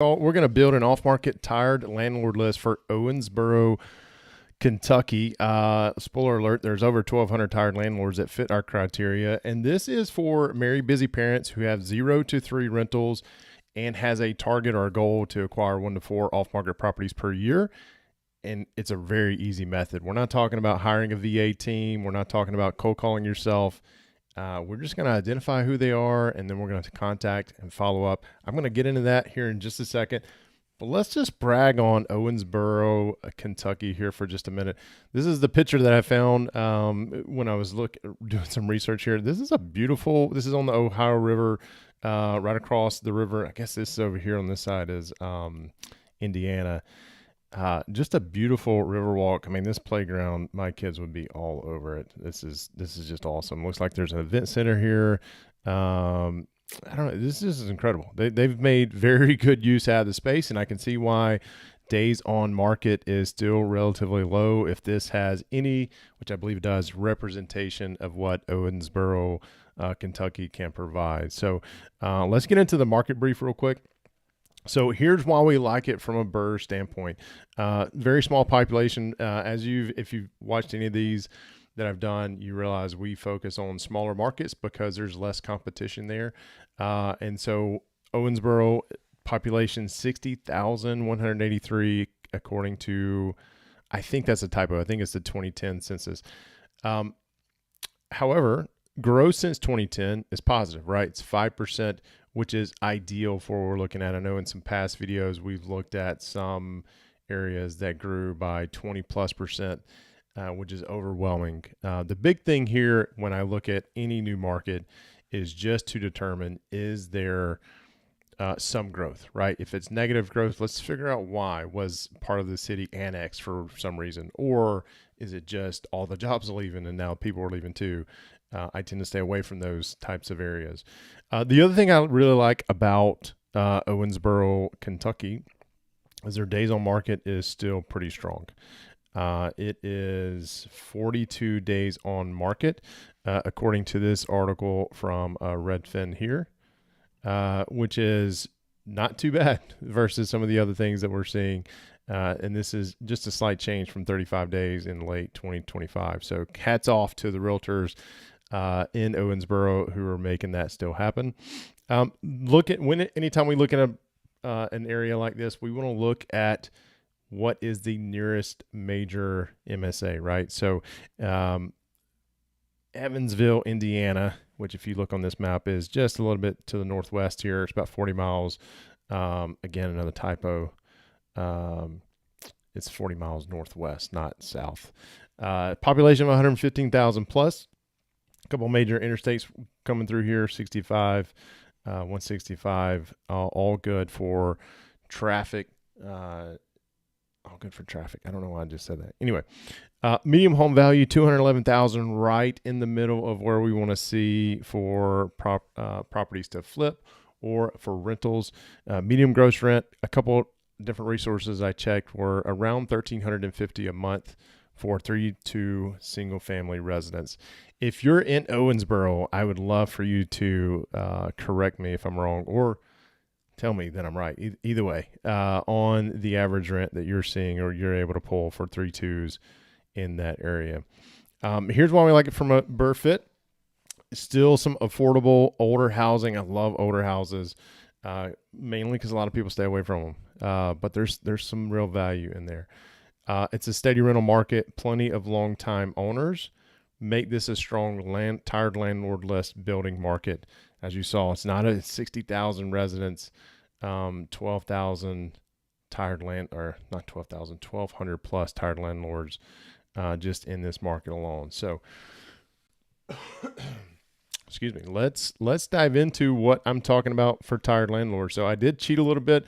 We're going to build an off-market tired landlord list for Owensboro, Kentucky. Spoiler alert, there's over 1,200 tired landlords that fit our criteria. And this is for married busy parents who have 0 to 3 rentals and has a target or a goal to acquire 1 to 4 off-market properties per year. And it's a very easy method. We're not talking about hiring a VA team. We're not talking about cold calling yourself. We're just going to identify who they are, and then we're going to contact and follow up. I'm going to get into that here in just a second, but let's just brag on Owensboro, Kentucky here for just a minute. This is the picture that I found when I was doing some research here. This is this is on the Ohio River, right across the river. I guess this over here on this side is Indiana. Just a beautiful river walk. I mean, this playground, my kids would be all over it. This is just awesome. Looks like there's an event center here. I don't know. This is incredible. They've made very good use out of the space, and I can see why days on market is still relatively low. If this has any, which I believe it does, representation of what Owensboro, Kentucky can provide. So let's get into the market brief real quick. So here's why we like it from a BRRRR standpoint. Very small population. If you've watched any of these that I've done, you realize we focus on smaller markets because there's less competition there. And so Owensboro population 60,183 according to, I think that's a typo. I think it's the 2010 census. However, growth since 2010 is positive, right? It's 5%, which is ideal for what we're looking at. I know in some past videos, we've looked at some areas that grew by 20+%, which is overwhelming. The big thing here when I look at any new market is just to determine, is there some growth, right? If it's negative growth, let's figure out why. Was part of the city annexed for some reason? Or is it just all the jobs are leaving and now people are leaving too? I tend to stay away from those types of areas. The other thing I really like about Owensboro, Kentucky, is their days on market is still pretty strong. It is 42 days on market, according to this article from Redfin here, which is not too bad versus some of the other things that we're seeing. And this is just a slight change from 35 days in late 2025. So hats off to the realtors in Owensboro who are making that still happen. Anytime we look at an area like this, we want to look at what is the nearest major MSA, right? So Evansville, Indiana, which if you look on this map is just a little bit to the northwest here. It's about 40 miles. Again, another typo. It's 40 miles northwest, not south. Population of 115,000 plus. A couple major interstates coming through here, 65, 165, all good for traffic. All good for traffic. I don't know why I just said that. Anyway, medium home value, 211,000, right in the middle of where we want to see for properties to flip or for rentals. Medium gross rent, a couple different resources I checked were around $1,350 a month for 3-2 single family residents. If you're in Owensboro, I would love for you to correct me if I'm wrong or tell me that I'm right. Either way, on the average rent that you're seeing or you're able to pull for 3-2s in that area. Here's why we like it from a BRRRR fit. Still some affordable older housing. I love older houses, mainly because a lot of people stay away from them. But there's some real value in there. It's a steady rental market, plenty of long-time owners. Make this a strong tired landlord list building market. As you saw, it's not a 60,000 residents, 12,000 tired or not 12,000, 1,200 plus tired landlords just in this market alone. So, excuse me, let's dive into what I'm talking about for tired landlords. So I did cheat a little bit.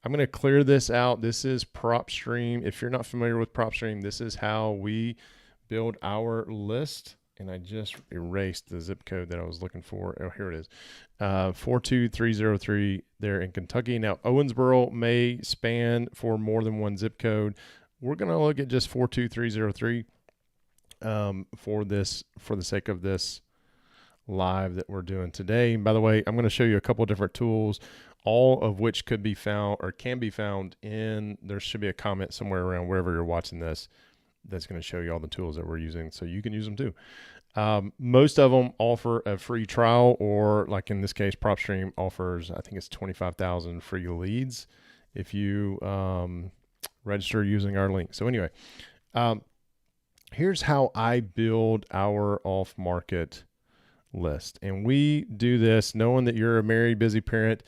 I'm going to clear this out. This is PropStream. If you're not familiar with PropStream, this is how we build our list. And I just erased the zip code that I was looking for. Oh, here it is. 42303 there in Kentucky. Now, Owensboro may span for more than one zip code. We're going to look at just 42303 for the sake of this live that we're doing today. And by the way, I'm going to show you a couple of different tools all of which could be found or can be found in, there should be a comment somewhere around wherever you're watching this that's going to show you all the tools that we're using so you can use them too. Most of them offer a free trial, or like in this case, PropStream offers, I think it's 25,000 free leads if you register using our link. So anyway, here's how I build our off-market list. And we do this knowing that you're a married, busy parent.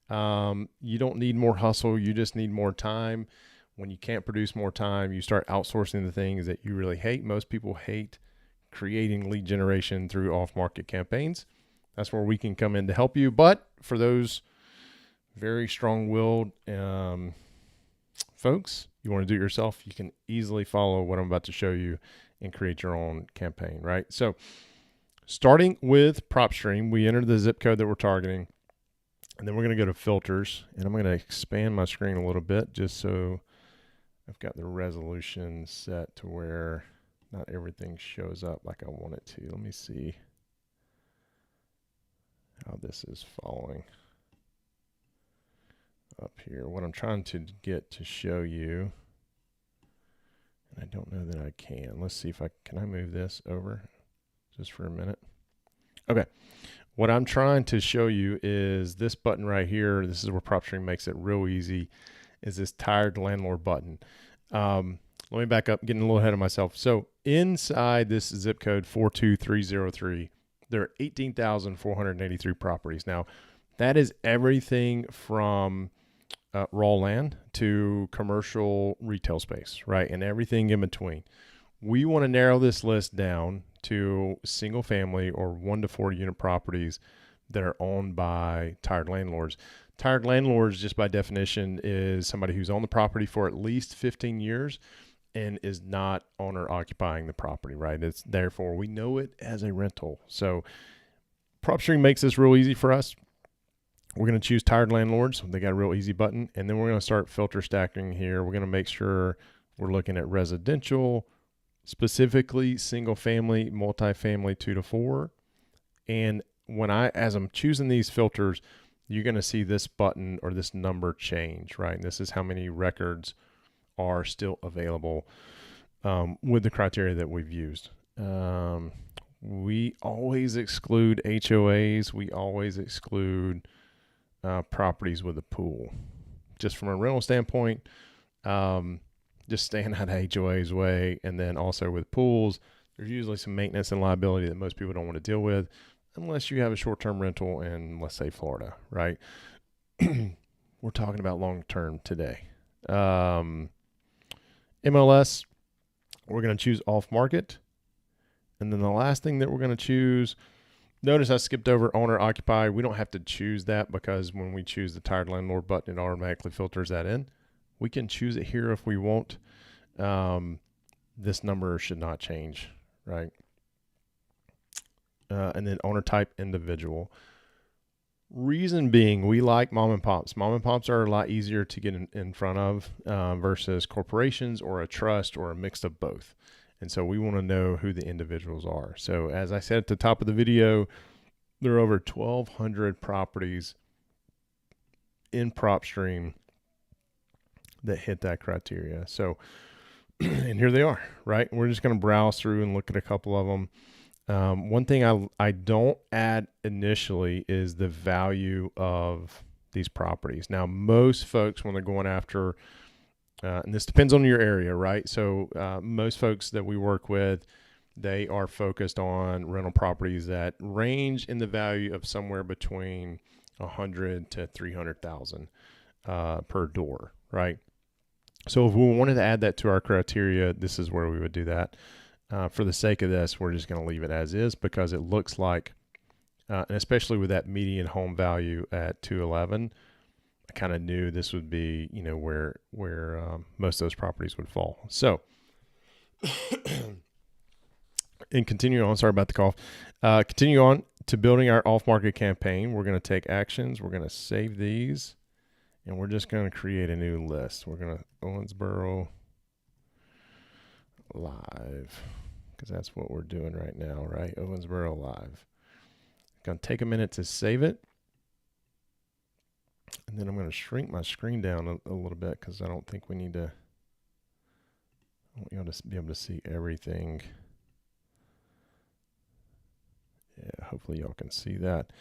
You don't need more hustle. You just need more time. When you can't produce more time, you start outsourcing the things that you really hate. Most people hate creating lead generation through off-market campaigns. That's where we can come in to help you. But for those very strong-willed folks, you want to do it yourself, you can easily follow what I'm about to show you and create your own campaign, right? So starting with PropStream, we enter the zip code that we're targeting, and then we're going to go to filters, and I'm going to expand my screen a little bit just so I've got the resolution set to where not everything shows up like I want it to. Let me see how this is following up here. What I'm trying to get to show you, and I don't know that I can. Let's see if can I move this over just for a minute? Okay. What I'm trying to show you is this button right here. This is where PropStream makes it real easy, is this tired landlord button. Let me back up, getting a little ahead of myself. So inside this zip code 42303, there are 18,483 properties. Now, that is everything from raw land to commercial retail space, right? And everything in between. We want to narrow this list down to single family or 1 to 4 unit properties that are owned by tired landlords. Tired landlords, just by definition, is somebody who's on the property for at least 15 years and is not owner occupying the property, right? It's therefore we know it as a rental. So PropStream makes this real easy for us. We're going to choose tired landlords. They got a real easy button. And then we're going to start filter stacking here. We're going to make sure we're looking at residential, specifically single family, multifamily 2 to 4. And as I'm choosing these filters, you're going to see this button or this number change, right? And this is how many records are still available with the criteria that we've used. We always exclude HOAs. We always exclude properties with a pool. Just from a rental standpoint, just staying out of HOA's way. And then also with pools, there's usually some maintenance and liability that most people don't want to deal with unless you have a short-term rental in, let's say, Florida, right? We're talking about long-term today. MLS, we're going to choose off-market. And then the last thing that we're going to choose, notice I skipped over owner-occupy. We don't have to choose that because when we choose the tired landlord button, it automatically filters that in. We can choose it here if we want. This number should not change, right? And then owner type, individual. Reason being, we like mom and pops. Mom and pops are a lot easier to get in front of versus corporations or a trust or a mix of both. And so we want to know who the individuals are. So as I said at the top of the video, there are over 1,200 properties in PropStream that hit that criteria. So, and here they are, right? We're just going to browse through and look at a couple of them. One thing I don't add initially is the value of these properties. Now, most folks, when they're going after, and this depends on your area, right? So most folks that we work with, they are focused on rental properties that range in the value of somewhere between 100 to 300,000 per door, right? So if we wanted to add that to our criteria, this is where we would do that. For the sake of this, we're just going to leave it as is because it looks like, and especially with that median home value at 211, I kind of knew this would be, where most of those properties would fall. So, and continue on. Sorry about the cough. Continue on to building our off-market campaign. We're going to take actions. We're going to save these, and we're just going to create a new list. We're going to Owensboro live, because that's what we're doing right now, right? Owensboro live. Going to take a minute to save it. And then I'm going to shrink my screen down a little bit because I don't think we need to. I want you to be able to see everything. Yeah, hopefully y'all can see that.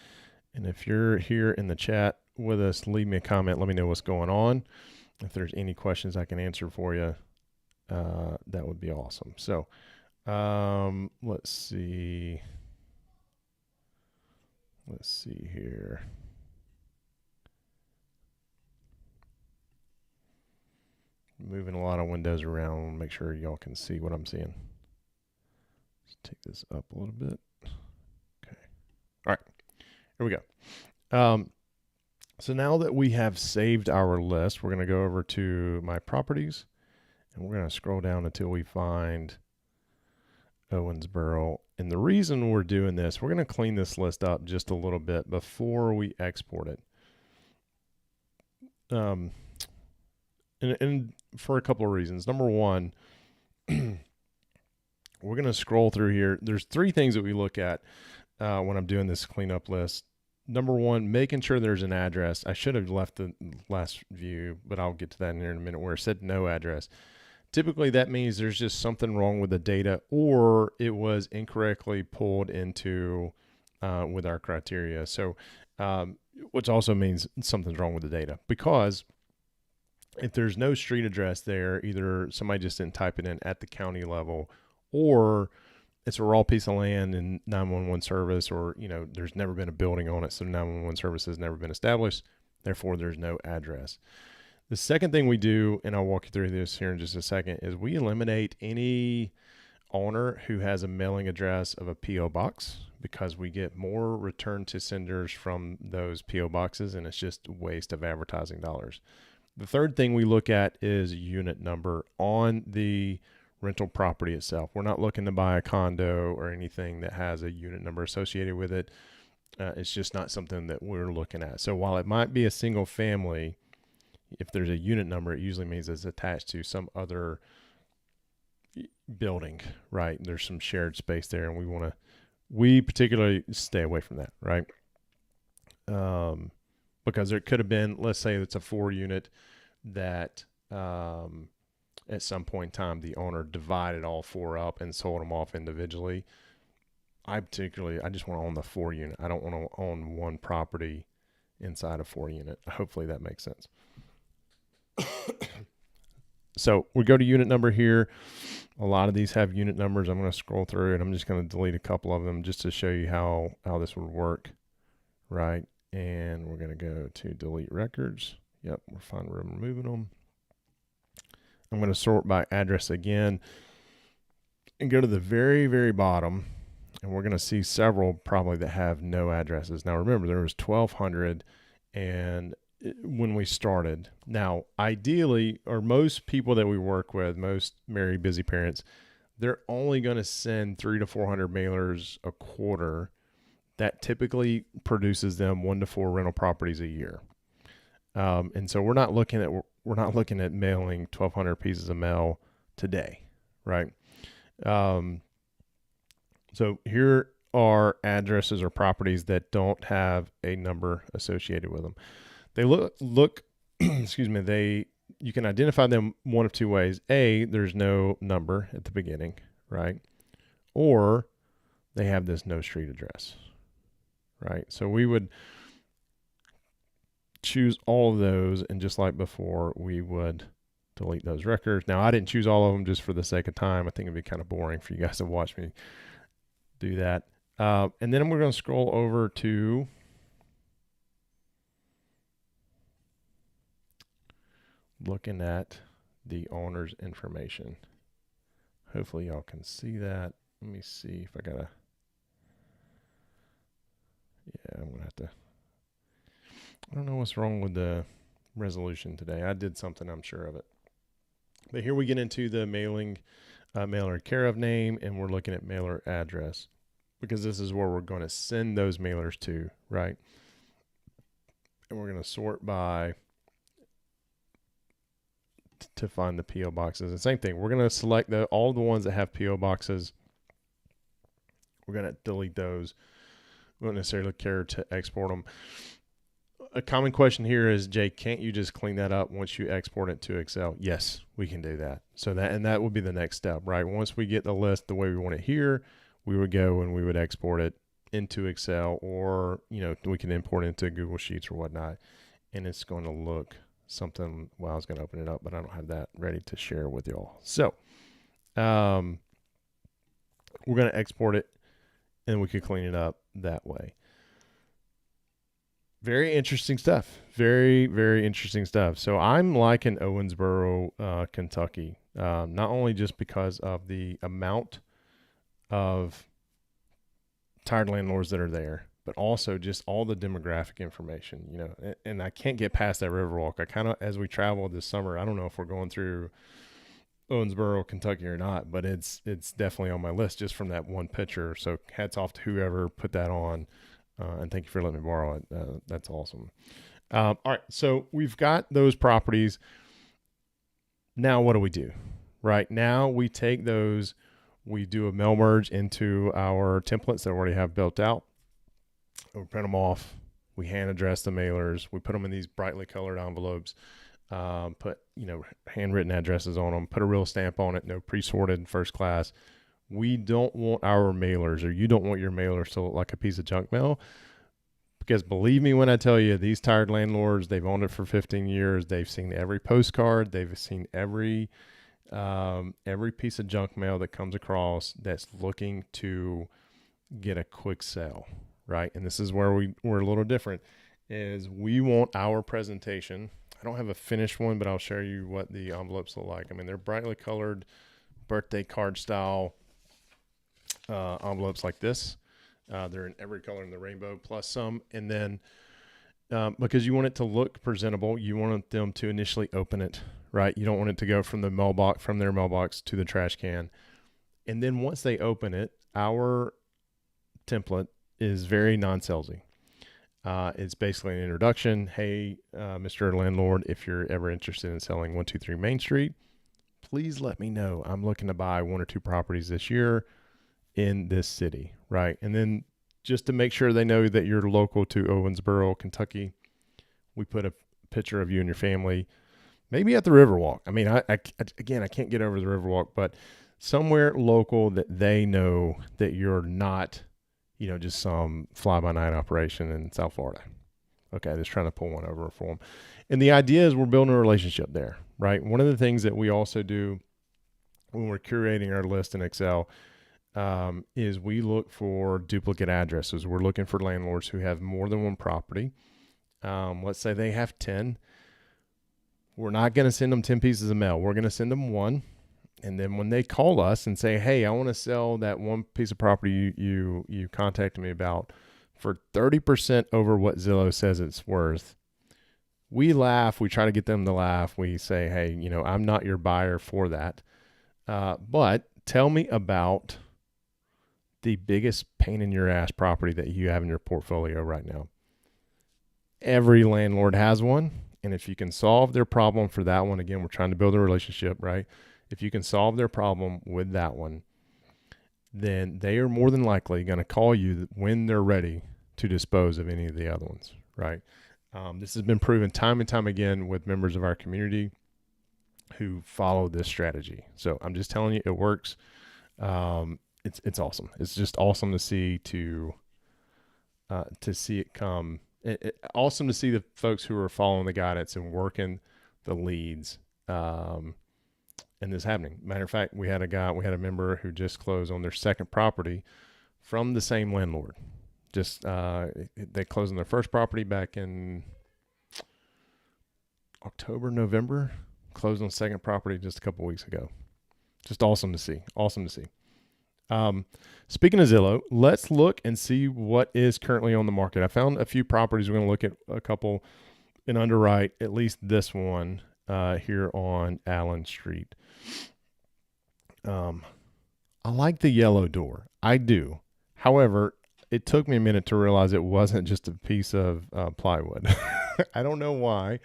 And if you're here in the chat with us, leave me a comment. Let me know what's going on. If there's any questions I can answer for you, that would be awesome. So let's see. Let's see here. Moving a lot of windows around. Make sure y'all can see what I'm seeing. Let's take this up a little bit. Okay. All right. Here we go. So now that we have saved our list, we're going to go over to my properties, and we're going to scroll down until we find Owensboro. And the reason we're doing this, we're going to clean this list up just a little bit before we export it. And for a couple of reasons. Number one, we're going to scroll through here. There's three things that we look at when I'm doing this cleanup list. Number one, making sure there's an address. I should have left the last view, but I'll get to that in here in a minute, where it said no address. Typically, that means there's just something wrong with the data, or it was incorrectly pulled into with our criteria. So, which also means something's wrong with the data, because if there's no street address there, either somebody just didn't type it in at the county level, or it's a raw piece of land in 911 service, or, there's never been a building on it, so 911 service has never been established. Therefore, there's no address. The second thing we do, and I'll walk you through this here in just a second, is we eliminate any owner who has a mailing address of a P.O. box, because we get more return to senders from those P.O. boxes, and it's just a waste of advertising dollars. The third thing we look at is unit number on the rental property itself. We're not looking to buy a condo or anything that has a unit number associated with it. It's just not something that we're looking at. So while it might be a single family, if there's a unit number, it usually means it's attached to some other building, right? There's some shared space there, and we particularly stay away from that, right? Because there could have been, let's say it's a 4-unit that at some point in time the owner divided all 4 up and sold them off individually. I just want to own the 4-unit. I don't want to own one property inside a 4-unit. Hopefully that makes sense. So we go to unit number here. A lot of these have unit numbers. I'm going to scroll through and I'm just going to delete a couple of them just to show you how this would work, right? And we're going to go to delete records. Yep, we're fine removing them. I'm going to sort by address again and go to the very, very bottom. And we're going to see several probably that have no addresses. Now, remember, there was 1,200 and when we started. Now, ideally, or most people that we work with, most married busy parents, they're only going to send 300 to 400 mailers a quarter. That typically produces them 1 to 4 rental properties a year. And so we're not looking at mailing 1,200 pieces of mail today, right? So here are addresses or properties that don't have a number associated with them. They look excuse me, you can identify them one of two ways. A, there's no number at the beginning, right? Or they have this no street address, right? So we would choose all of those, and just like before, we would delete those records. Now, I didn't choose all of them just for the sake of time. I think it'd be kind of boring for you guys to watch me do that. And then we're going to scroll over to looking at the owner's information. Hopefully y'all can see that. Let me see if I gotta, yeah, I'm gonna have to, I don't know what's wrong with the resolution today. I did something, I'm sure of it. But here we get into the mailer care of name, and we're looking at mailer address, because this is where we're going to send those mailers to, right? And we're going to sort by to find the P.O. boxes. And same thing, we're going to select all the ones that have P.O. boxes. We're going to delete those. We don't necessarily care to export them. a common question here is, Jay, can't you just clean that up once you export it to Excel? Yes, we can do that. So that would be the next step, right? Once we get the list the way we want it here, we would go and we would export it into Excel, or, we can import it into Google Sheets or whatnot. And it's going to look something, well, I was going to open it up, but I don't have that ready to share with y'all. So, we're going to export it and we can clean it up that way. Very interesting stuff. Very, very interesting stuff. So I'm liking Owensboro, Kentucky, not only just because of the amount of tired landlords that are there, but also just all the demographic information, and I can't get past that Riverwalk. I kind of, as we travel this summer, I don't know if we're going through Owensboro, Kentucky or not, but it's definitely on my list just from that one picture. So hats off to whoever put that on. And thank you for letting me borrow it. That's awesome. All right. So we've got those properties. Now, what do? Right now, we take those, we do a mail merge into our templates that we already have built out. We print them off. We hand address the mailers. We put them in these brightly colored envelopes. Put, handwritten addresses on them. Put a real stamp on it. No pre-sorted first class. We don't want our mailers, or you don't want your mailers to look like a piece of junk mail, because believe me when I tell you, these tired landlords, they've owned it for 15 years. They've seen every postcard. They've seen every piece of junk mail that comes across that's looking to get a quick sale, right? And this is where we're a little different, is we want our presentation. I don't have a finished one, but I'll show you what the envelopes look like. I mean, they're brightly colored birthday card style envelopes like this. They're in every color in the rainbow plus some. And then because you want it to look presentable, you want them to initially open it, right? You don't want it to go from their mailbox to the trash can. And then once they open it, our template is very non-salesy. It's basically an introduction. Hey, Mr. Landlord, if you're ever interested in selling 123 Main Street, please let me know. I'm looking to buy 1 or 2 properties this year in this city, right? And then just to make sure they know that you're local to Owensboro, Kentucky, we put a picture of you and your family, maybe at the Riverwalk. I mean, I can't get over the Riverwalk, but somewhere local that they know that you're not, just some fly-by-night operation in South Florida. Okay, just trying to pull one over for them. And the idea is we're building a relationship there, right? One of the things that we also do when we're curating our list in Excel is we look for duplicate addresses. We're looking for landlords who have more than one property. Let's say they have 10. We're not going to send them 10 pieces of mail. We're going to send them 1. And then when they call us and say, hey, I want to sell that 1 piece of property you contacted me about for 30% over what Zillow says it's worth, we laugh. We try to get them to laugh. We say, hey, I'm not your buyer for that. But tell me about the biggest pain in your ass property that you have in your portfolio right now. Every landlord has one. And if you can solve their problem for that one, again, we're trying to build a relationship, right? If you can solve their problem with that one, then they are more than likely going to call you when they're ready to dispose of any of the other ones, right? This has been proven time and time again with members of our community who follow this strategy. So I'm just telling you, it works. It's awesome. It's just awesome to see it come. Awesome to see the folks who are following the guidance and working the leads. And this happening. Matter of fact, we had a member who just closed on their second property from the same landlord. Just they closed on their first property back in October, November. Closed on second property just a couple weeks ago. Just awesome to see. Awesome to see. Speaking of Zillow, let's look and see what is currently on the market. I found a few properties. We're going to look at a couple and underwrite at least this one here on Allen Street. I like the yellow door. I do. However, it took me a minute to realize it wasn't just a piece of plywood. I don't know why,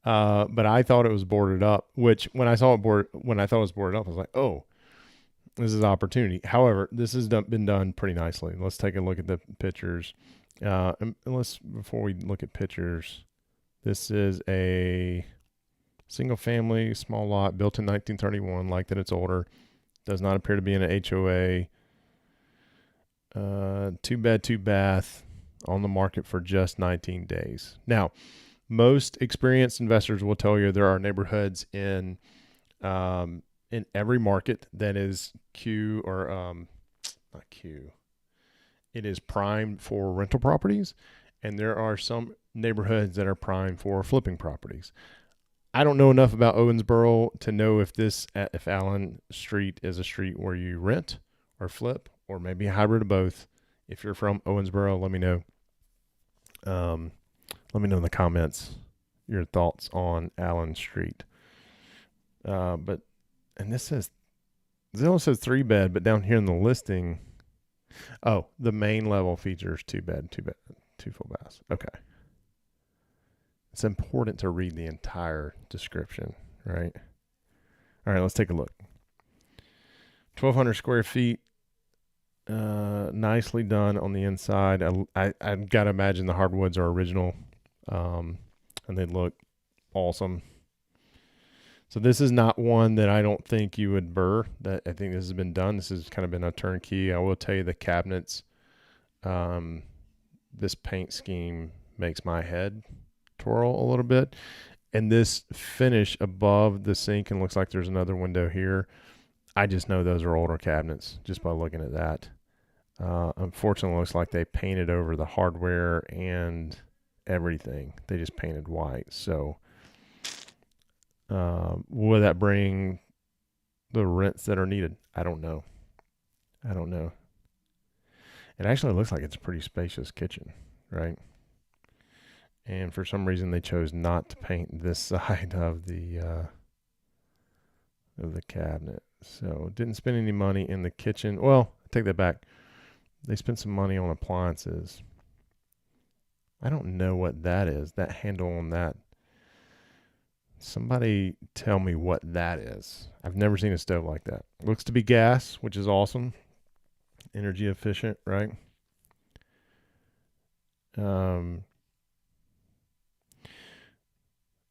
but I thought it was boarded up. Which when I thought it was boarded up, I was like, "Oh, this is an opportunity." However, this has been done pretty nicely. Let's take a look at the pictures. And let's, before we look at pictures, this is a single family, small lot, built in 1931, like that it's older. Does not appear to be in an HOA. 2 bed, 2 bath, on the market for just 19 days. Now, most experienced investors will tell you there are neighborhoods in every market that is Q or not Q. It is primed for rental properties, and there are some neighborhoods that are primed for flipping properties. I don't know enough about Owensboro to know if Allen Street is a street where you rent or flip, or maybe a hybrid of both. If you're from Owensboro, let me know. Let me know in the comments your thoughts on Allen Street. And Zillow says 3 bed, but down here in the listing, the main level features 2 bed, 2 full baths. Okay. It's important to read the entire description, right? All right, let's take a look. 1,200 square feet. Nicely done on the inside. I've got to imagine the hardwoods are original, and they look awesome. So this is not one that I don't think you would BRRRR. That I think this has been done. This has kind of been a turnkey. I will tell you the cabinets, this paint scheme makes my head twirl a little bit. And this finish above the sink, and looks like there's another window here. I just know those are older cabinets just by looking at that. Unfortunately, it looks like they painted over the hardware and everything. They just painted white. So will that bring the rents that are needed? I don't know. It actually looks like it's a pretty spacious kitchen, right? And for some reason, they chose not to paint this side of the cabinet. So didn't spend any money in the kitchen. Well, I take that back. They spent some money on appliances. I don't know what that is. That handle on that. Somebody tell me what that is. I've never seen a stove like that. Looks to be gas, which is awesome. Energy efficient, right?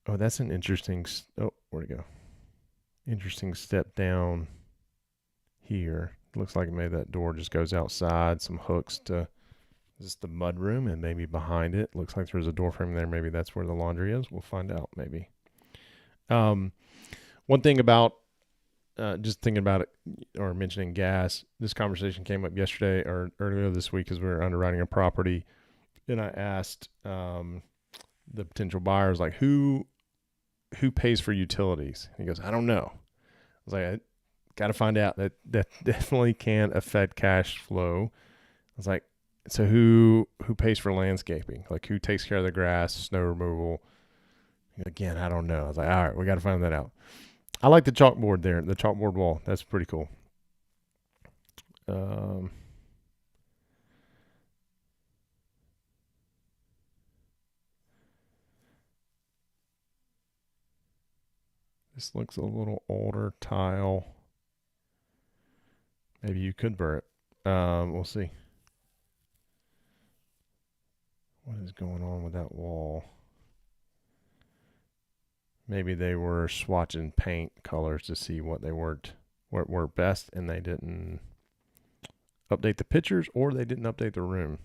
That's an interesting. Where'd it go? Interesting step down here. Looks like maybe that door just goes outside. Some hooks to. Is this the mud room? And maybe behind it looks like there's a door frame there. Maybe that's where the laundry is. We'll find out. Maybe. One thing about just thinking about it or mentioning gas, this conversation came up yesterday or earlier this week as we were underwriting a property, and I asked the potential buyers, like, who pays for utilities? And he goes, I don't know. I was like, I got to find out. That definitely can affect cash flow. I was like, so who pays for landscaping? Like, who takes care of the grass, snow removal? Again, I don't know. I was like, all right, we got to find that out. I like the chalkboard there, the chalkboard wall. That's pretty cool. This looks a little older tile. Maybe you could BRRRR it. We'll see. What is going on with that wall? Maybe they were swatching paint colors to see what worked best, and they didn't update the pictures, or they didn't update the room.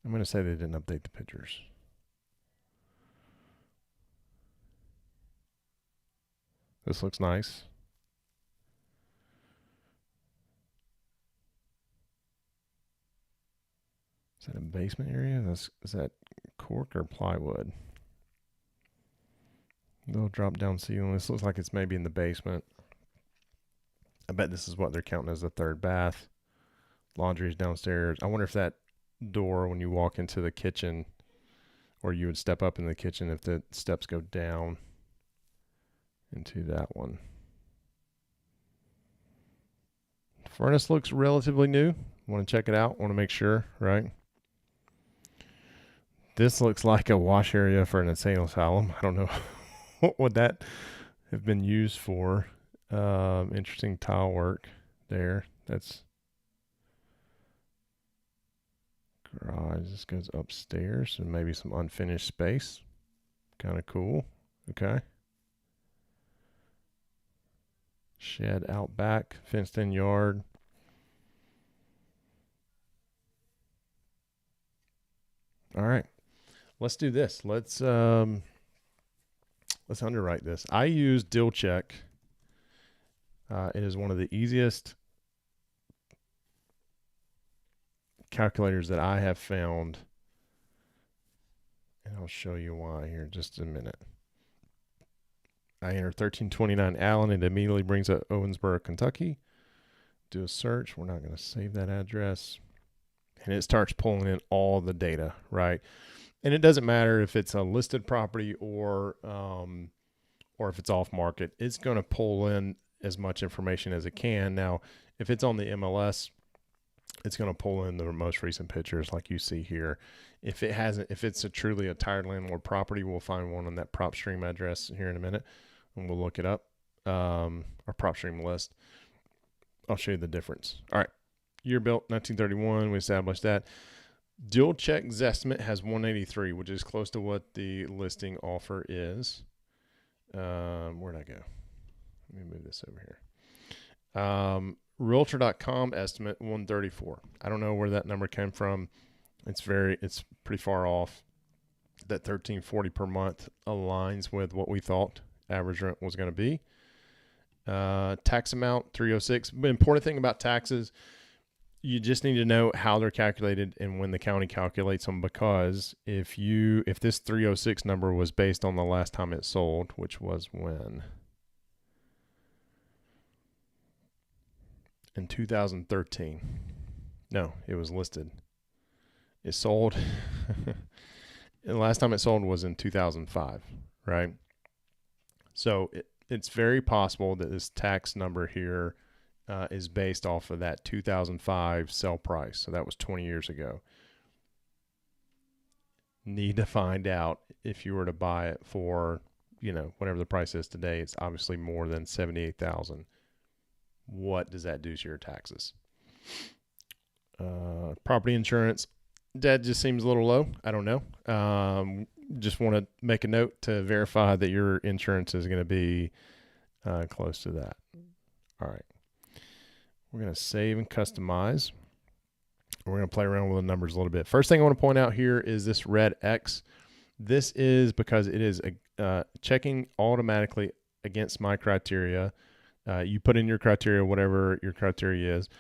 I'm going to say they didn't update the pictures. This looks nice. Is that a basement area? Is that cork or plywood? Little drop down ceiling. This looks like it's maybe in the basement. I bet this is what they're counting as the third bath. Laundry is downstairs. I wonder if that door, when you walk into the kitchen, or you would step up in the kitchen, if the steps go down into that one. Furnace looks relatively new. Want to check it out. Want to make sure, right? This looks like a wash area for an insane asylum. I don't know what would that have been used for. Interesting tile work there. That's Garage, this goes upstairs and maybe some unfinished space. Kind of cool. Okay. Shed out back, fenced in yard. All right. Let's do this. Let's underwrite this. I use Deal Check. It is one of the easiest calculators that I have found. And I'll show you why here in just a minute. I enter 1329 Allen. It immediately brings up Owensboro, Kentucky. Do a search. We're not going to save that address. And it starts pulling in all the data, right? And it doesn't matter if it's a listed property or if it's off market. It's going to pull in as much information as it can. Now, if it's on the MLS, it's going to pull in the most recent pictures like you see here. If it's truly a tired landlord property, we'll find one on that prop stream address here in a minute, and we'll look it up, our prop stream list. I'll show you the difference. All right. Year built, 1931. We established that. Deal Check Zestimate has 183, which is close to what the listing offer is. Where'd I go? Let me move this over here. Realtor.com estimate 134. I don't know where that number came from. It's pretty far off. That 1340 per month aligns with what we thought average rent was going to be. Tax amount 306. The important thing about taxes, you just need to know how they're calculated and when the county calculates them, because if this 306 number was based on the last time it sold, which was when? In 2013. No, it was listed. It sold. The last time it sold was in 2005, right? So it's very possible that this tax number here is based off of that 2005 sell price. So that was 20 years ago. Need to find out if you were to buy it for, whatever the price is today. It's obviously more than $78,000. What does that do to your taxes? Property insurance, that just seems a little low. I don't know. Just want to make a note to verify that your insurance is going to be close to that. All right. We're going to save and customize. We're going to play around with the numbers a little bit. First thing I want to point out here is this red X. This is because it is checking automatically against my criteria. You put in your criteria, whatever your criteria is.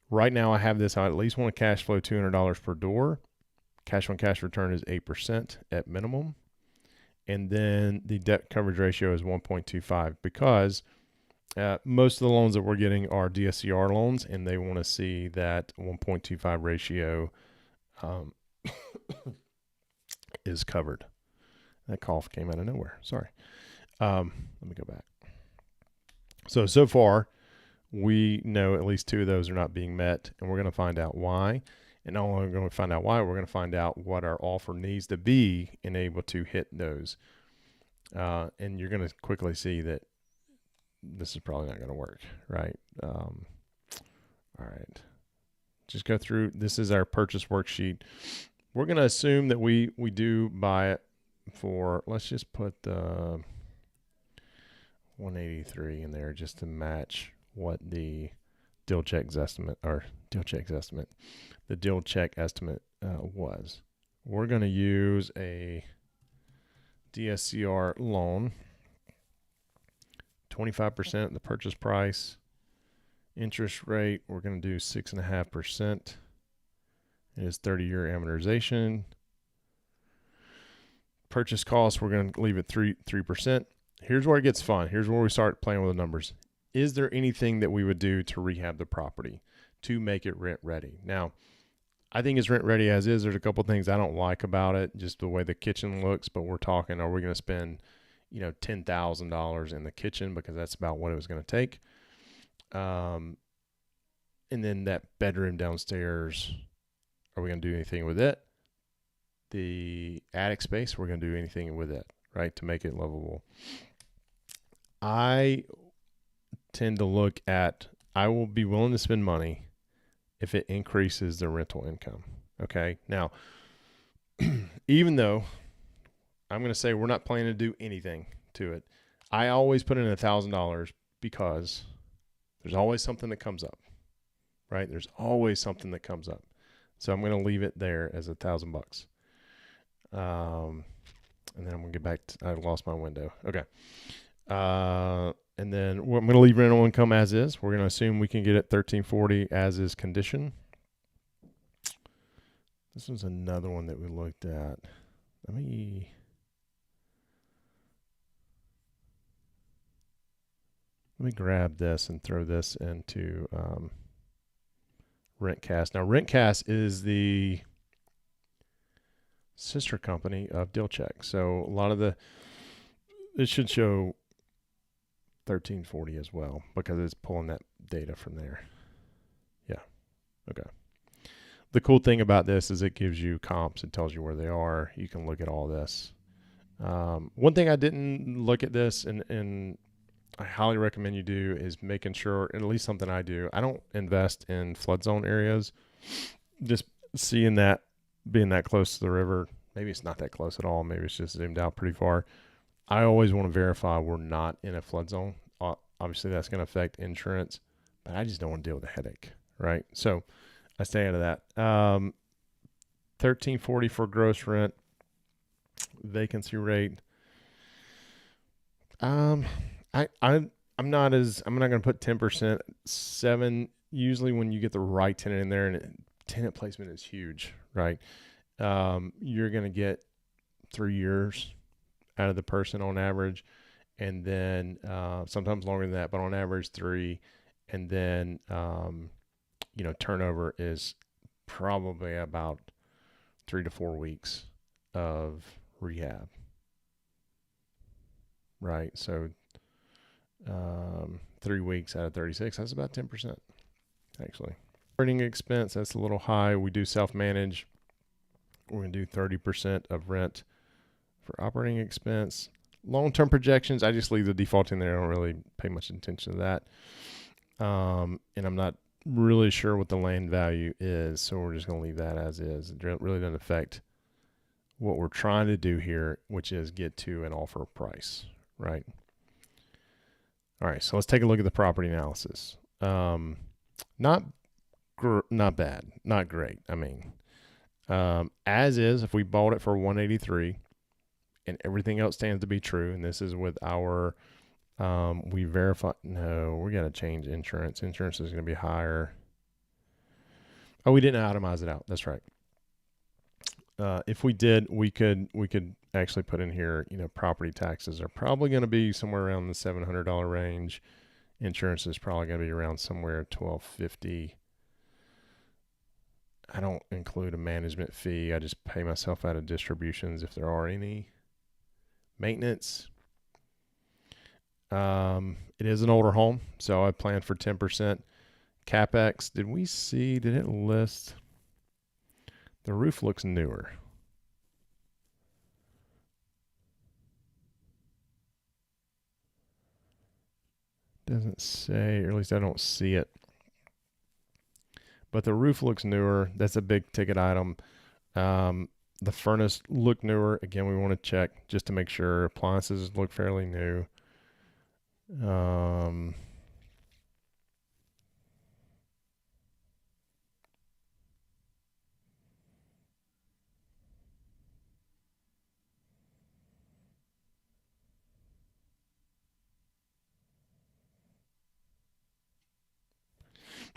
Right now I have this. I at least want to cash flow $200 per door. Cash on cash return is 8% at minimum. And then the debt coverage ratio is 1.25 because most of the loans that we're getting are DSCR loans, and they want to see that 1.25 ratio is covered. That cough came out of nowhere. Sorry. Let me go back. So far, we know at least two of those are not being met, and we're going to find out why. And not only are we going to find out why, we're going to find out what our offer needs to be and able to hit those. And you're going to quickly see that this is probably not going to work, right? All right. Just go through. This is our purchase worksheet. We're going to assume that we do buy it for, let's just put the 183 in there just to match what the deal check estimate was. We're going to use a DSCR loan, 25% of the purchase price. Interest rate, we're going to do 6.5%. It is 30-year amortization. Purchase cost, we're going to leave it 3%. Here's where it gets fun. Here's where we start playing with the numbers. Is there anything that we would do to rehab the property to make it rent ready? Now, I think it's rent ready as is. There's a couple things I don't like about it, just the way the kitchen looks, but we're talking, are we going to spend, $10,000 in the kitchen, because that's about what it was going to take. And then that bedroom downstairs, are we going to do anything with it? The attic space, we're going to do anything with it, right, to make it livable. I tend to look at, I will be willing to spend money if it increases the rental income. Okay. Now, even though I'm going to say we're not planning to do anything to it, I always put in $1,000 because there's always something that comes up, right? There's always something that comes up. So I'm going to leave it there as $1,000. And then I'm going to get back to, I lost my window. Okay. And then I'm going to leave rental income as is. We're going to assume we can get it 1340 as is condition. This was another one that we looked at. Let me grab this and throw this into Rentcast. Now, Rentcast is the sister company of DealCheck. So a lot of it should show 1340 as well because it's pulling that data from there. Yeah. Okay. The cool thing about this is it gives you comps. It tells you where they are. You can look at all this. One thing I didn't look at this and I highly recommend you do is making sure, at least something I do, I don't invest in flood zone areas. Just seeing that, being that close to the river, maybe it's not that close at all. Maybe it's just zoomed out pretty far. I always want to verify we're not in a flood zone. Obviously, that's going to affect insurance, but I just don't want to deal with the headache, right? So I stay out of that. 1340 for gross rent, vacancy rate. I'm not going to put 10%. 7. Usually when you get the right tenant in there, and tenant placement is huge, right? You're going to get 3 years out of the person on average, and then sometimes longer than that, but on average 3. And then turnover is probably about 3 to 4 weeks of rehab, right? So 3 weeks out of 36, that's about 10%, actually. Operating expense, that's a little high. We do self-manage. We're going to do 30% of rent for operating expense. Long-term projections, I just leave the default in there. I don't really pay much attention to that. And I'm not really sure what the land value is, so we're just going to leave that as is. It really doesn't affect what we're trying to do here, which is get to an offer price, right? All right, so let's take a look at the property analysis. Not bad, not great. I mean, as is, if we bought it for 183 and everything else stands to be true, and this is with our, we verify, no, we got to change insurance. Insurance is going to be higher. Oh, we didn't itemize it out. That's right. If we did, we could actually put in here, property taxes are probably going to be somewhere around the $700 range. Insurance is probably going to be around somewhere $1,250. I don't include a management fee. I just pay myself out of distributions if there are any. Maintenance. It is an older home, so I plan for 10%. CapEx, did it list? The roof looks newer. Doesn't say, or at least I don't see it. But the roof looks newer. That's a big ticket item. The furnace looked newer. Again, we want to check just to make sure. Appliances look fairly new.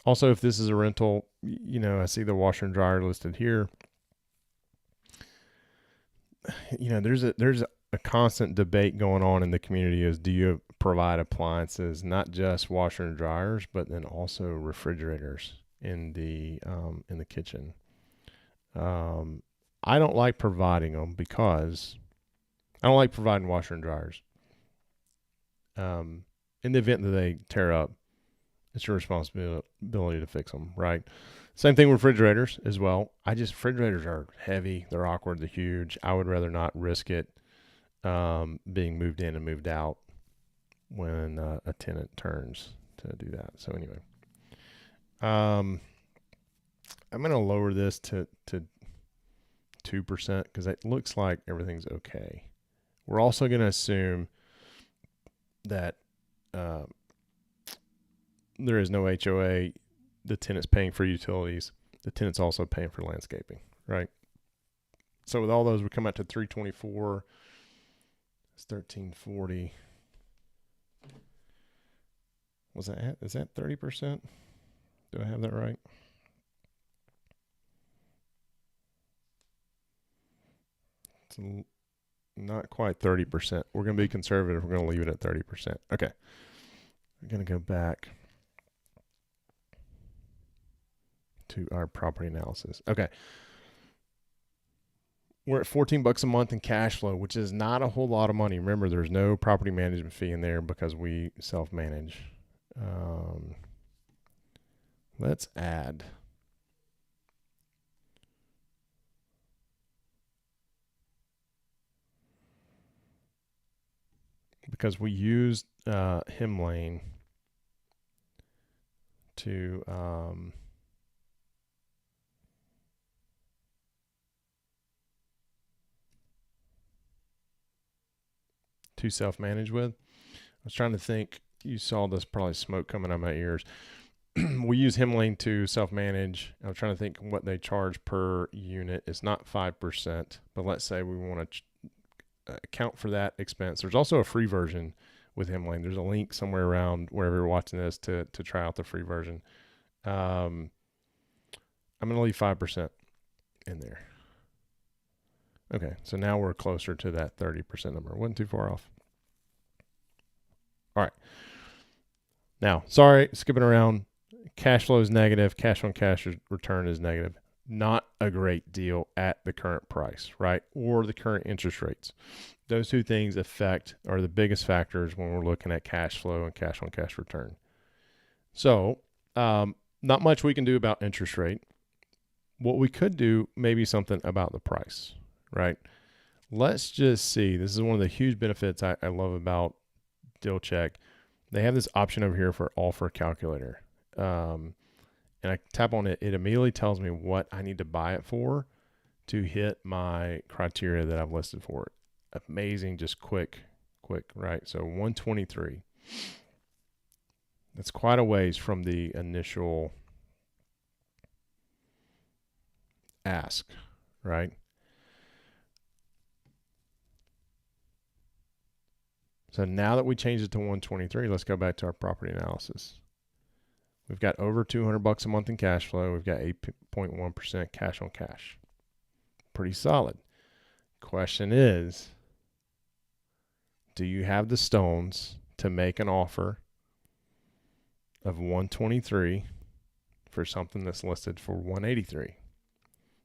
Also, if this is a rental, I see the washer and dryer listed here. There's a constant debate going on in the community is, do you provide appliances, not just washer and dryers, but then also refrigerators in the kitchen? I don't like providing them because I don't like providing washer and dryers. In the event that they tear up, it's your responsibility to fix them, right? Same thing with refrigerators as well. Refrigerators are heavy, they're awkward, they're huge. I would rather not risk it being moved in and moved out when a tenant turns to do that. So anyway, I'm going to lower this to 2% because it looks like everything's okay. We're also going to assume that there is no HOA. The tenant's paying for utilities. The tenant's also paying for landscaping, right? So with all those, we come out to 324. It's 1340. Was that, is that 30%? Do I have that right? It's not quite 30%. We're going to be conservative. We're going to leave it at 30%. Okay. We're going to go back to our property analysis. Okay. We're at $14 a month in cash flow, which is not a whole lot of money. Remember, there's no property management fee in there because we self-manage. Let's add. Because we used Hemlane to self-manage with. I was trying to think. You saw this probably smoke coming out of my ears. We use Hemlane to self-manage. I was trying to think what they charge per unit. It's not 5%, but let's say we want to account for that expense. There's also a free version with Hemlane. There's a link somewhere around wherever you're watching this to try out the free version. I'm going to leave 5% in there. Okay, so now we're closer to that 30% number. Wasn't too far off. All right. Now, sorry, skipping around. Cash flow is negative. Cash on cash return is negative. Not a great deal at the current price, right? Or the current interest rates. Those two things are the biggest factors when we're looking at cash flow and cash on cash return. So, not much we can do about interest rate. What we could do, maybe something about the price, right? Let's just see. This is one of the huge benefits I love about Deal Check. They have this option over here for offer calculator. And I tap on it. It immediately tells me what I need to buy it for to hit my criteria that I've listed for it. Amazing, just quick, right? So 123. That's quite a ways from the initial ask, right? So now that we changed it to 123, let's go back to our property analysis. We've got over $200 a month in cash flow. We've got 8.1% cash on cash. Pretty solid. Question is, do you have the stones to make an offer of 123 for something that's listed for 183?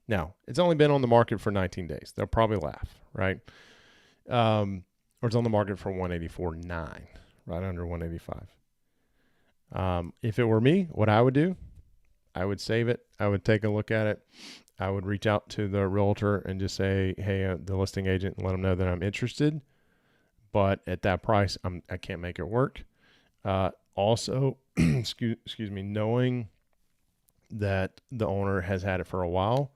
Now, it's only been on the market for 19 days. They'll probably laugh, right? Or it's on the market for 184.9, right under 185. If it were me, what I would do, I would save it. I would take a look at it. I would reach out to the realtor and just say, hey, the listing agent, and let them know that I'm interested. But at that price, I can't make it work. Also, excuse me, knowing that the owner has had it for a while,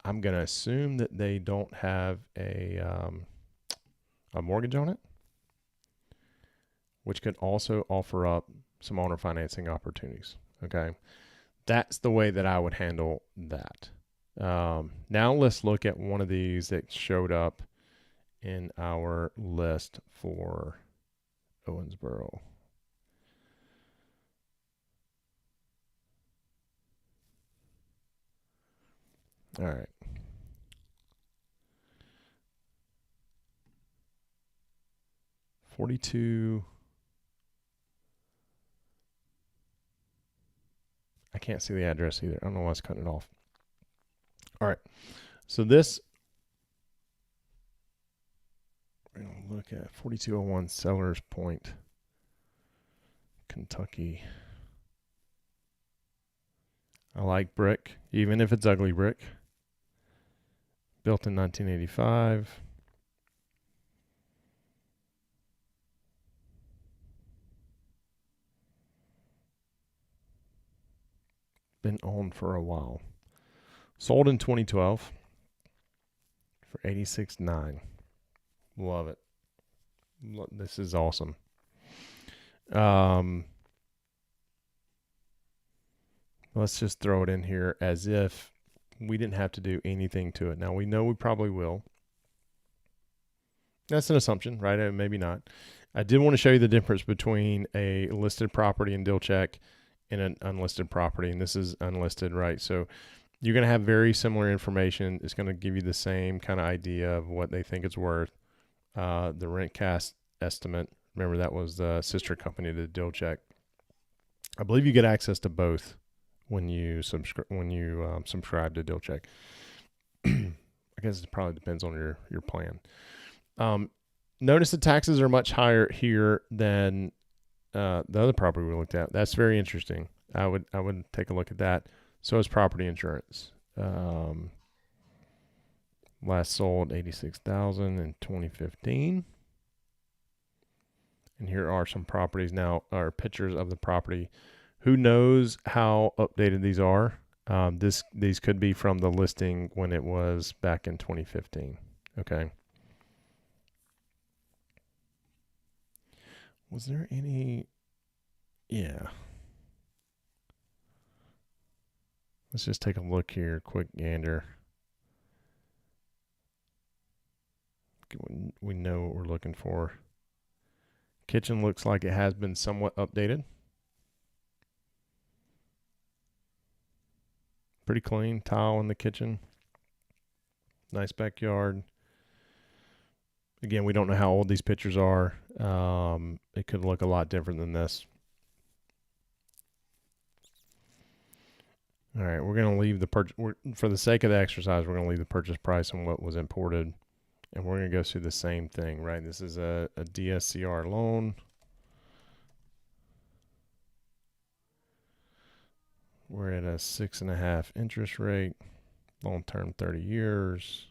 I'm going to assume that they don't have a mortgage on it, which could also offer up some owner financing opportunities. Okay. That's the way that I would handle that. Now let's look at one of these that showed up in our list for Owensboro. All right. $42. I can't see the address either. I don't know why it's cutting it off. All right. So this, we're going to look at 4201 Sellers Point, Kentucky. I like brick, even if it's ugly brick. Built in 1985. Been owned for a while. Sold in 2012 for $86,900. Love it. This is awesome. Let's just throw it in here as if we didn't have to do anything to it. Now, we know we probably will. That's an assumption, right? Maybe not. I did want to show you the difference between a listed property in deal check and an unlisted property, and this is unlisted, right? So you're going to have very similar information. It's going to give you the same kind of idea of what they think it's worth. The rent cast estimate, remember that was the sister company to deal check. I believe you get access to both when you subscribe to deal check. I guess it probably depends on your plan. Notice the taxes are much higher here than the other property we looked at. That's very interesting. I would take a look at that. So is property insurance. Last sold $86,000 in 2015. And here are some properties now, or pictures of the property. Who knows how updated these are? These could be from the listing when it was back in 2015. Okay. Was there any? Yeah. Let's just take a look here. Quick gander. We know what we're looking for. Kitchen looks like it has been somewhat updated. Pretty clean tile in the kitchen. Nice backyard. Again, we don't know how old these pictures are. It could look a lot different than this. All right, we're going to leave the purchase. For the sake of the exercise, we're going to leave the purchase price on what was imported. And we're going to go through the same thing, right? This is a DSCR loan. We're at a 6.5 interest rate, long-term 30 years.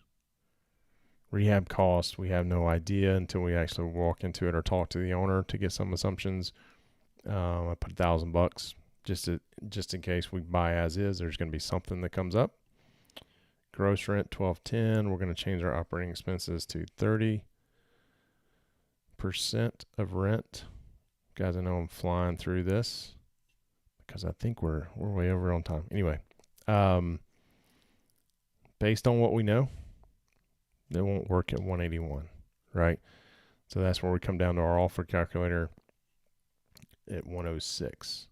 Rehab costs, we have no idea until we actually walk into it or talk to the owner to get some assumptions. I put $1,000 just in case we buy as is. There's going to be something that comes up. Gross rent $1,210. We're going to change our operating expenses to 30% of rent. Guys, I know I'm flying through this because I think we're way over on time. Anyway, based on what we know, they won't work at 181, right? So that's where we come down to our offer calculator at 106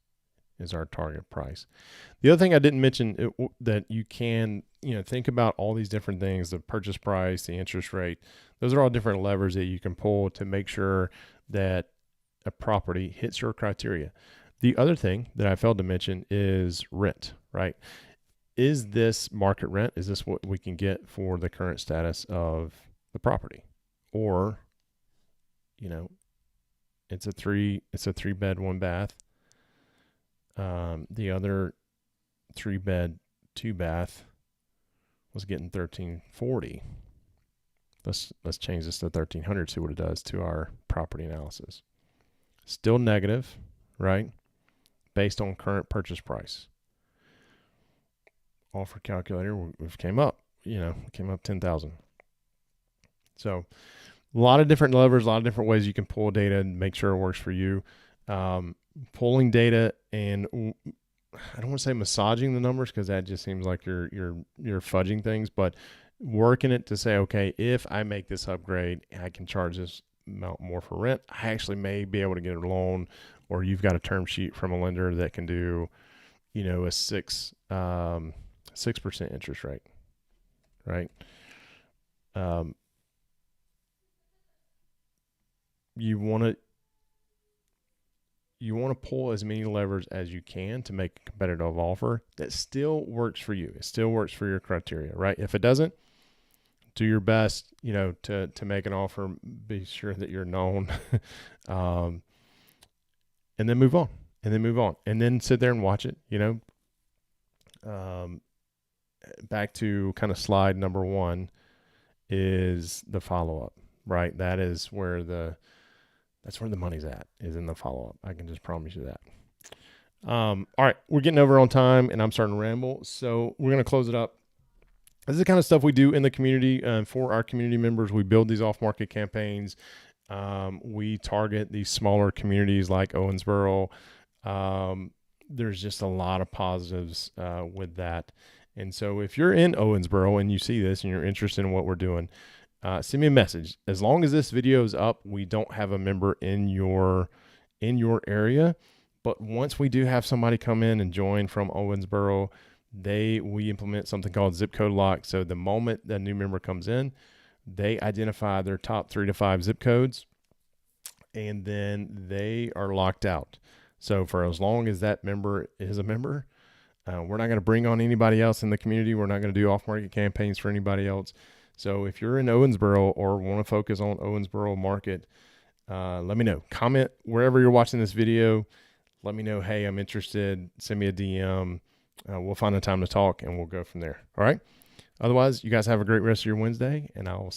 is our target price. The other thing I didn't mention that you can, think about all these different things, the purchase price, the interest rate. Those are all different levers that you can pull to make sure that a property hits your criteria. The other thing that I failed to mention is rent, right? Is this market rent? Is this what we can get for the current status of the property? Or, it's a three bed, 1 bath. The other 3 bed, 2 bath was getting $1,340. Let's change this to $1,300, see what it does to our property analysis. Still negative, right? Based on current purchase price. Offer calculator, we've came up, came up 10,000. So a lot of different levers, a lot of different ways you can pull data and make sure it works for you. Pulling data, and I don't want to say massaging the numbers because that just seems like you're fudging things, but working it to say, okay, if I make this upgrade, I can charge this amount more for rent. I actually may be able to get a loan, or you've got a term sheet from a lender that can do, a 6% interest rate, right? You want to pull as many levers as you can to make a competitive offer that still works for you. It still works for your criteria, right? If it doesn't, do your best, to make an offer. Be sure that you're known, and then move on, and then sit there and watch it. Back to kind of slide number 1 is the follow-up, right? That's where the money's at, is in the follow-up. I can just promise you that. All right, we're getting over on time, and I'm starting to ramble, so we're going to close it up. This is the kind of stuff we do in the community for our community members. We build these off-market campaigns. We target these smaller communities like Owensboro. There's just a lot of positives with that. And so if you're in Owensboro and you see this and you're interested in what we're doing, send me a message. As long as this video is up, we don't have a member in your area. But once we do have somebody come in and join from Owensboro, we implement something called zip code lock. So the moment that new member comes in, they identify their top 3 to 5 zip codes, and then they are locked out. So for as long as that member is a member, we're not going to bring on anybody else in the community. We're not going to do off-market campaigns for anybody else. So if you're in Owensboro or want to focus on Owensboro market, let me know. Comment wherever you're watching this video. Let me know, hey, I'm interested. Send me a DM. We'll find a time to talk, and we'll go from there. All right? Otherwise, you guys have a great rest of your Wednesday, and I will see you.